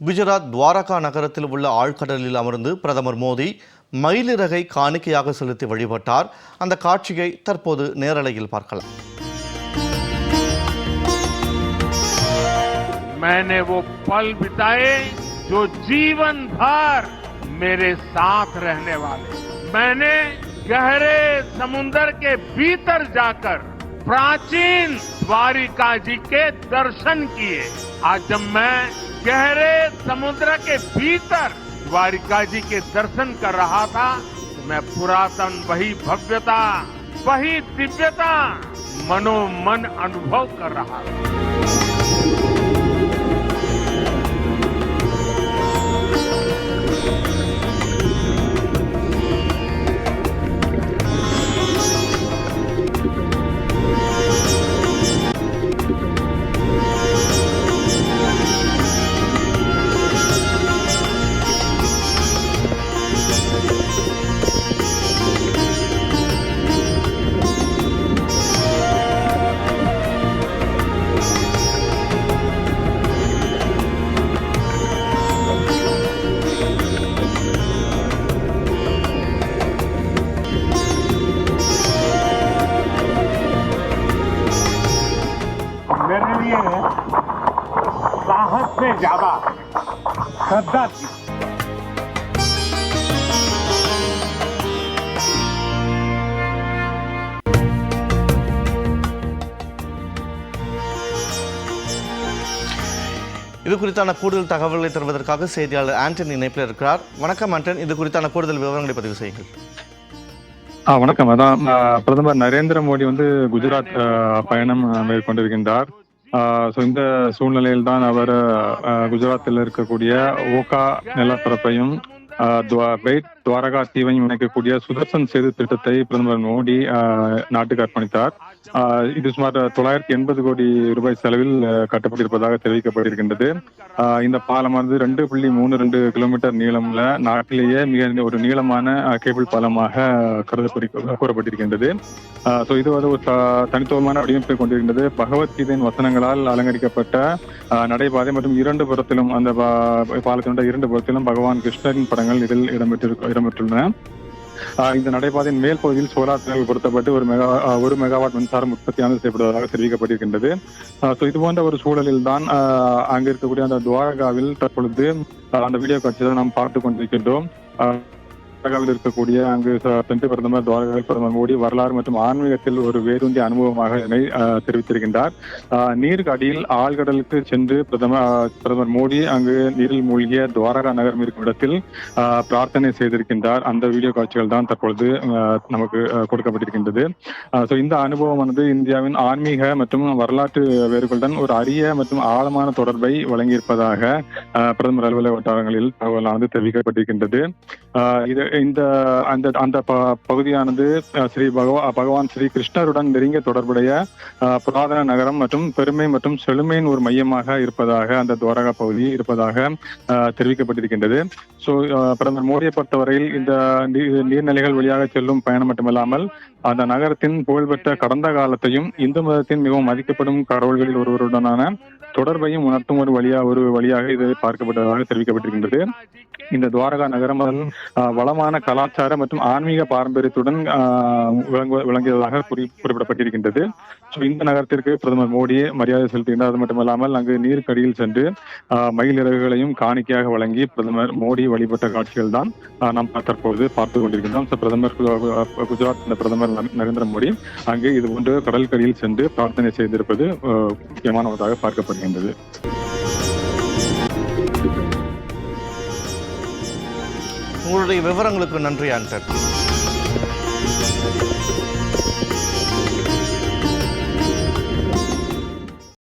குஜராத் துவாரகா நகரத்தில் உள்ள ஆழ்கடலில் அமர்ந்து பிரதமர் மோடி மயிலிறகை காணிக்கையாக செலுத்தி வழிபட்டார். அந்த காட்சியை தற்போது நேரலையில் பார்க்கலாம். मैंने वो पल बिताए जो जीवन भर मेरे साथ रहने वाले. मैंने गहरे समुद्र के भीतर जाकर प्राचीन द्वारिका जी के दर्शन किए. आज जब मैं गहरे समुद्र के भीतर द्वारिका जी के दर्शन कर रहा था तो मैं पुरातन वही भव्यता, वही दिव्यता मनोमन अनुभव कर रहा था. मेरे लिए साहस से ज्यादा श्रद्धा थी. இது குறித்தான கூடுதல் தகவல்களை தருவதற்காக செய்தியாளர் ஆண்டன் இணைப்பில் இருக்கிறார். வணக்கம் ஆண்டன், இது குறித்தான கூடுதல் விவரங்களை பதிவு செய்யுங்கள். வணக்கம். அதான் பிரதமர் நரேந்திர மோடி குஜராத் பயணம் மேற்கொண்டிருக்கின்றார். இந்த சூழ்நிலையில் தான் அவர் குஜராத்தில் இருக்கக்கூடிய ஓகா நிலப்பரப்பையும் துவாரகா தீவையும் இணைக்கக்கூடிய சுதர்சன் சேது திட்டத்தை பிரதமர் மோடி நாட்டுக்கு அர்ப்பணித்தார். இது சுமார் 980 கோடி ரூபாய் செலவில் கட்டப்பட்டிருப்பதாக தெரிவிக்கப்பட்டிருக்கின்றது. இந்த பாலமானது 2.32 கிலோமீட்டர் நீளமுள்ள நாட்டிலேயே மிக ஒரு நீளமான கேபிள் பாலமாக கூறப்பட்டிருக்கின்றது. இது ஒரு தனித்துவமான வடிவமைப்பை கொண்டிருக்கின்றது. பகவத்கீதையின் வசனங்களால் அலங்கரிக்கப்பட்ட நடைபாதை மற்றும் இரண்டு புறத்திலும் அந்த பாலத்தினுடைய இரண்டு புறத்திலும் பகவான் கிருஷ்ணரின் படங்கள் இதில் இடம்பெற்றுள்ளன. இந்த நடைபாதையின் மேல் பகுதியில் சோலார் பேனல் பொருத்தப்பட்டு 1 மெகாவாட் மின்சாரம் உற்பத்தியானது செய்யப்படுவதாக தெரிவிக்கப்பட்டிருக்கின்றது. இது போன்ற ஒரு சூழலில் தான் அங்கு இருக்கக்கூடிய அந்த துவாரகாவில் தற்பொழுது அந்த வீடியோ காட்சியை நாம் பார்த்து கொண்டிருக்கின்றோம். துவாரகாவில் இருக்கக்கூடிய அங்கு சென்று பிரதமர் மோடி வரலாறு மற்றும் ஆன்மீகத்தில் ஒரு வேரூந்திய அனுபவமாக இதனை தெரிவித்திருக்கின்றார். நீருக்கு அடியில் ஆழ்கடலுக்கு சென்று பிரதமர் மோடி அங்கு நீரில் மூழ்கிய துவாரகா நகரம் இருக்கும் இடத்தில் பிரார்த்தனை செய்திருக்கின்றார். அந்த வீடியோ காட்சிகள் தான் தற்பொழுது நமக்கு கொடுக்கப்பட்டிருக்கின்றது. இந்த அனுபவமானது இந்தியாவின் ஆன்மீக மற்றும் வரலாற்று வேர்களுடன் ஒரு அரிய மற்றும் ஆழமான தொடர்பை வழங்கியிருப்பதாக பிரதமர் அலுவலக வட்டாரங்களில் தகவலானது தெரிவிக்கப்பட்டிருக்கின்றது. அந்த பகுதியானது பகவான் ஸ்ரீ கிருஷ்ணருடன் நெருங்கிய தொடர்புடைய புராதன நகரம் மற்றும் பெருமை மற்றும் செழுமையின் ஒரு மையமாக இருப்பதாக அந்த துவாரகா பகுதி இருப்பதாக தெரிவிக்கப்பட்டிருக்கின்றது. பிரதமர் மோடியை பொறுத்தவரையில் இந்த நீர்நிலைகள் வழியாக செல்லும் பயணம் மட்டுமல்லாமல் அந்த நகரத்தின் புகழ்பெற்ற கடந்த காலத்தையும் இந்து மதத்தின் மிகவும் மதிக்கப்படும் கடவுள்களில் ஒருவருடனான தொடர்பையும் உணர்த்தும் ஒரு வழியாக இது பார்க்கப்பட்டதாக தெரிவிக்கப்பட்டிருக்கின்றது. இந்த துவாரகா நகரம் வளமான கலாச்சார மற்றும் ஆன்மீக பாரம்பரியத்துடன் விளங்கியதாக குறிப்பிடப்பட்டிருக்கின்றது. இந்த நகரத்திற்கு பிரதமர் மோடி மரியாதை செலுத்துகின்றார். அது மட்டுமல்லாமல் அங்கு நீருக்கடியில் சென்று மயிலிறகுகளையும் காணிக்கையாக வழங்கி பிரதமர் மோடி வழிபட்ட காட்சிகள் தான் நாம் தற்போது பார்த்து கொண்டிருக்கின்றோம். குஜராத் பிரதமர் நரேந்திர மோடி அங்கு இது போன்று கடற்கரையில் சென்று பிரார்த்தனை செய்திருப்பது முக்கியமானதாக பார்க்கப்படுகின்றது. உங்களுடைய விவரங்களுக்கு நன்றி ஆண்டன்.